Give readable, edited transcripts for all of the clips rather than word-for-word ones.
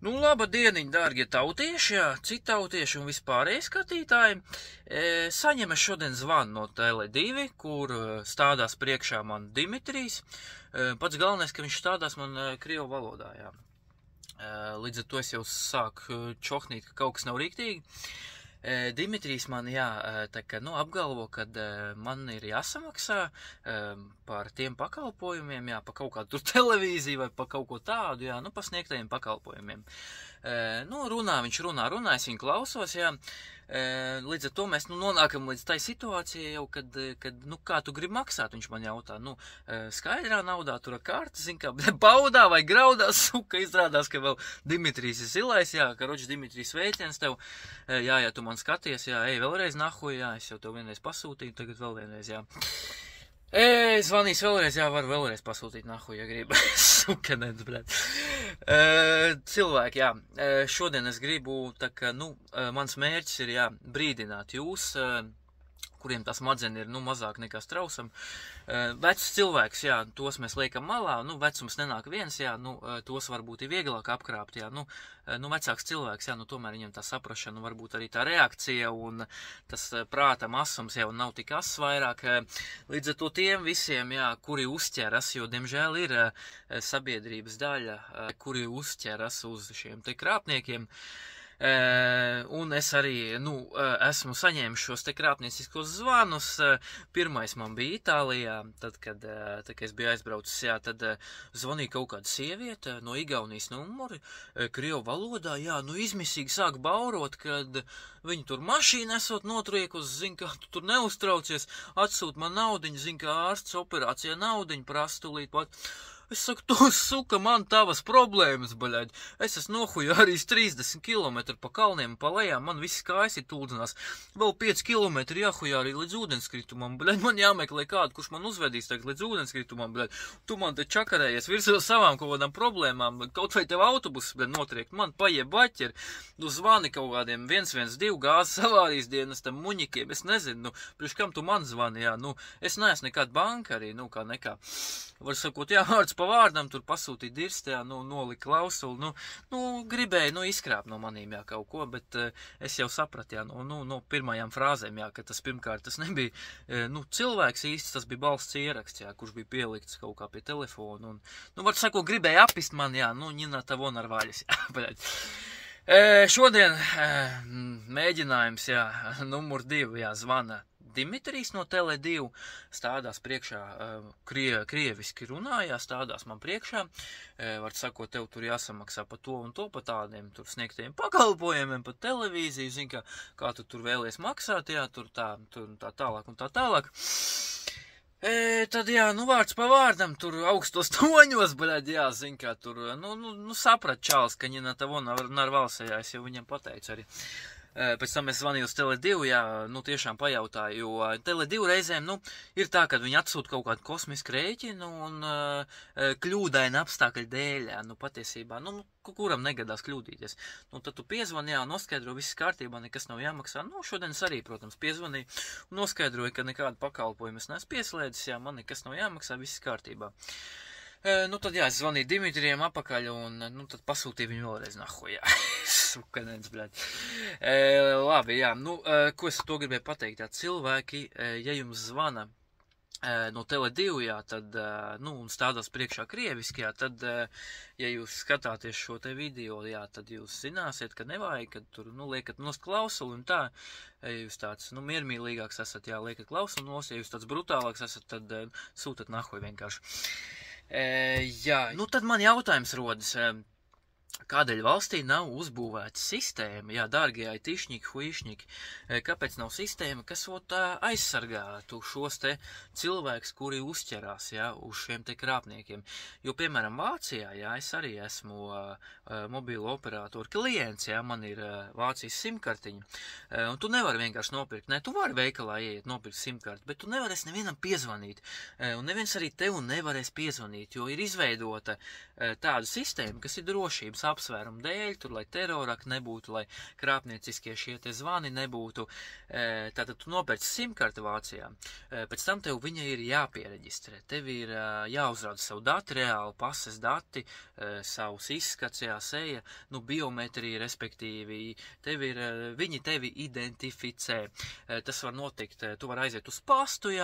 Nu, laba dieniņa, dārgie tautieši, jā, citautieši un vispārēji skatītāji. Saņem es šodien zvanu no Tele2, kur stādās priekšā man Dimitrijs. Pats galvenais, ka viņš stādās man krievu valodā, jā. Līdz ar to es jau sāku čohnīt, ka kaut kas nav rīktīgi. Dimitrijs man, jā, tā kā, apgalvo, ka man ir jāsamaksā par tiem pakalpojumiem, jā, pa kaut kādu tur televīziju vai pa kaut ko tādu, jā, pa sniegtajiem pakalpojumiem. Viņš runā, es viņu klausos, jā. Līdz ar to mēs nonākam līdz tai situācijai jau, kad kā tu gribi maksāt, viņš man jautā, skaidrā naudā, tur ar karti, zin kā, baudā vai graudā, suka, izrādās, ka vēl Dimitrijs ir zilais, jā, karoči Dimitrijs sveiciens tev, jā, ja tu man skaties, jā, ej, vēlreiz nahuj, jā, es jau tev vienreiz pasūtīju, tagad vēl vienreiz, jā. Zvanīs vēlreiz, jā, var vēlreiz pasūtīt nahuj, ja gribi, suka, nedz, bļēt. Cilvēki, jā, šodien es gribu, tā kā, mans mērķis ir, jā, brīdināt jūs, kuriem tā smadzeņi ir, mazāk nekā strausam. Vecs cilvēks, jā, tos mēs liekam malā, vecums nenāk viens, jā, tos varbūt ir vieglāk apkrāpt, jā, vecāks cilvēks, jā, tomēr viņam tā saprašana, varbūt arī tā reakcija un tas prāta masums jau nav tik asas vairāk. Līdz ar to tiem visiem, jā, kuri uzķeras, jo, diemžēl, ir sabiedrības daļa, kuri uzķeras uz šiem te krāpniekiem. Un es arī, esmu saņēmis šos te krāpnieciskos zvanus. Pirmais man bija Itālijā, tad, kad es biju aizbraucis, jā, tad zvanīja kaut kāda sieviete no Igaunijas numuri, krievu valodā, jā, izmisīgi sāk baurot, kad viņi tur mašīnu esot notriekusi, zin kā, tu tur neuztraucies, atsūt man naudiņu, zin kā ārsts operācijā naudiņu prasa tūlīt pat. Es saku, tu suka, man tavas problēmas, baļaģi. Es esmu nohujārījis 30 km pa kalniem un pa lejām, man viss kājas ir tūdzinās. Vēl 5 km jāhujārī līdz ūdenskritumam, baļaģi. Man jāmeklē kādu, kurš man uzvedīs tagad līdz ūdenskritumam, baļaģi. Tu man te čakarējies virsū savām kaut kādām problēmām, kaut vai tev autobusus, baļaģi, notriekt. Man paiet baķeri, zvani kaut kādiem 112 gāzes avārijas dienestam muņikiem, es nezinu, priekš kam tu man zvani, jā, es neesmu nekāda banka arī, kā nekā. Var sakot, jā, vārds pa vārdam, tur pasūtīt dirsti, jā, nolika klausuli, gribēju, izkrāpt no manīm, jā, kaut ko, bet es jau sapratu, jā, no pirmajām frāzēm, jā, ka tas pirmkārt, tas nebija, cilvēks īsti, tas bija balsts ieraksts, jā, kurš bija pielikts kaut kā pie telefona, un, var sakot, gribēja apist man, jā, ņina tavo narvaļas, jā, šodien mēģinājums, jā, numur 2, jā, zvana Dimitrijs no Tele2, stādās priekšā, krieviski runājā, stādās man priekšā, var sakot, tev tur jāsamaksā pa to un to, pa tādiem tur sniegtajiem pakalpojumiem, pa televīziju, zin kā tu tur vēlies maksāt, jā, tur tā tālāk un tā tālāk. Tad, jā, vārds pa vārdam, tur augstos toņos, baļaģi, jā, zin kā tur, saprat čāls, ka ņina tavo narvalsē, jā, es jau viņam pateicu arī. Pēc tam es zvanīju uz Tele2, jā, tiešām pajautāju, jo Tele2 reizēm, ir tā, kad viņi atsūta kaut kādu kosmisku rēķinu un kļūdaina apstākļu dēļ, jā, patiesībā, kuram negadās kļūdīties. Tad tu piezvani, jā, noskaidro, viss kārtībā, nekas nav jāmaksā. Šodien es arī, protams, piezvanīju un noskaidroju, ka nekādu pakalpojumu es neesmu pieslēdzis, jā, man nekas nav jāmaksā, viss kārtībā. Tad, jā, es zvanīju Dimitrijam apakaļ un, tad pasūtīju viņu vēlreiz nahu, jā. Sukanēns, bļaļ. Labi, jā, ko es to gribēju pateikt, jā, cilvēki, ja jums zvana no Tele2, jā, tad, un stādās priekšā krieviski, jā, tad, ja jūs skatāties šo te video, jā, tad jūs zināsiet, ka nevajag, kad tur, liekat nost klausuli un tā, ja jūs tāds, miermīlīgāks esat, jā, liekat klausuli nost, ja jūs tāds brutālāks esat, tad sūtat nahuj vienkārši. Jā, tad man jautājums rodas, kādēļ valstī nav uzbūvēta sistēma, jā, dārgie aitišņiki, huišņiki, kāpēc nav sistēma, kas aizsargātu šos te cilvēkus, kuri uzķerās, jā, uz šiem te krāpniekiem. Jo, piemēram, Vācijā, jā, es arī esmu mobīlu operatoru klients, jā, man ir Vācijas simkartiņa, un tu nevari vienkārši nopirkt, ne, tu vari veikalā ieiet nopirkt simkarti, bet tu nevarēsi nevienam piezvanīt, un neviens arī tev nevarēs piezvanīt, jo ir izveidota tāda sistēma, kas ir drošības apsvērumu dēļ, tur, lai teroraki nebūtu, lai krāpnieciskie šie te zvani nebūtu. Tātad tu nopērci simkarti Vācijā, pēc tam tev viņa ir jāpiereģistrē, tev ir jāuzrāda savu dati, reāli pases dati, savus izskats, seja, nu, biometrija, respektīvi, viņi tevi identificē. Tas var notikt, tu vari aiziet uz pastu,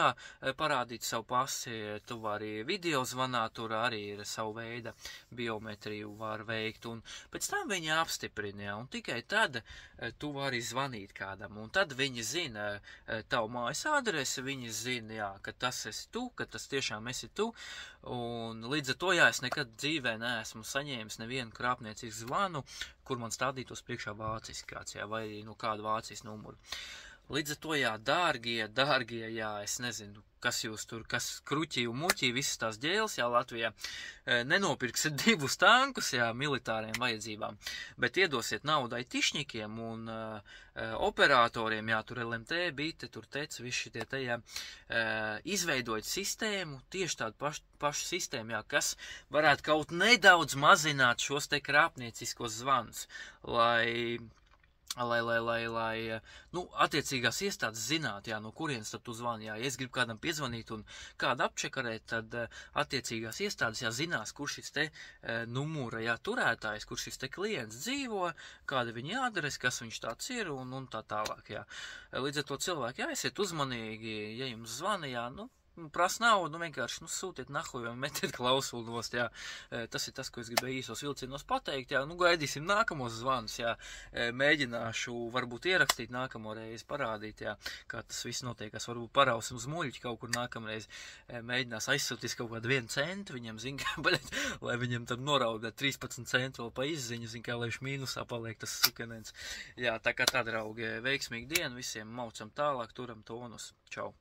parādīt savu pasi, tu vari video zvanāt, tur arī ir savu veidu biometriju var veikt, un pēc tam viņi apstiprina, un tikai tad tu vari zvanīt kādam, un tad viņi zina tavu mājas adresi, viņi zina, ka tas esi tu, ka tas tiešām esi tu, un līdz ar to, es nekad dzīvē neesmu saņēmis nevienu krāpniecisku zvanu, kur man stādītos priekšā vāciski kāds, vai nu kādu Vācijas numuru. Līdz ar to, dārgie, es nezinu, kas jūs tur, kas kruķī un muķī, visas tās ģēles, Latvijā, nenopirksiet 2 tankus, militāriem vajadzībām, bet iedosiet naudai tišņikiem un operatoriem, tur LMT, bite, tur tec, visi šitie te, izveidojot sistēmu, tieši tādu pašu sistēmu, kas varētu kaut nedaudz mazināt šos te krāpnieciskos zvanus, lai nu, attiecīgās iestādes zinātu, no kurienes tad tu zvani, ja es gribu kādam piezvanīt un kādu apčekarēt, tad attiecīgās iestādes, zinās, kur šis te numura, turētājs, kur šis te klients dzīvo, kāda viņa adrese, kas viņš tāds ir un tā tālāk, Līdz ar to cilvēki, esiet uzmanīgi, ja jums zvani, nu, prasa naudu, vienkārši, sūtiet nahuj un metiet klausuli nost, tas ir tas, ko es gribēju īsos vilcienos pateikt, gaidīsim nākamos zvanus, mēģināšu varbūt ierakstīt nākamo reizi, parādīt, kā tas viss notiekās, varbūt parausim uz muļķi kaut kur nākamreiz, mēģinās aizsūtīt kaut kādu 1 centu, viņam lai viņam tad norauda 13 centu vēl pa izziņu, lai viņš mīnusā paliek tas sukenens. Tā kā tā, draugi, veiksmīgi dienu visiem, maucam tālāk, turam tonus, čau!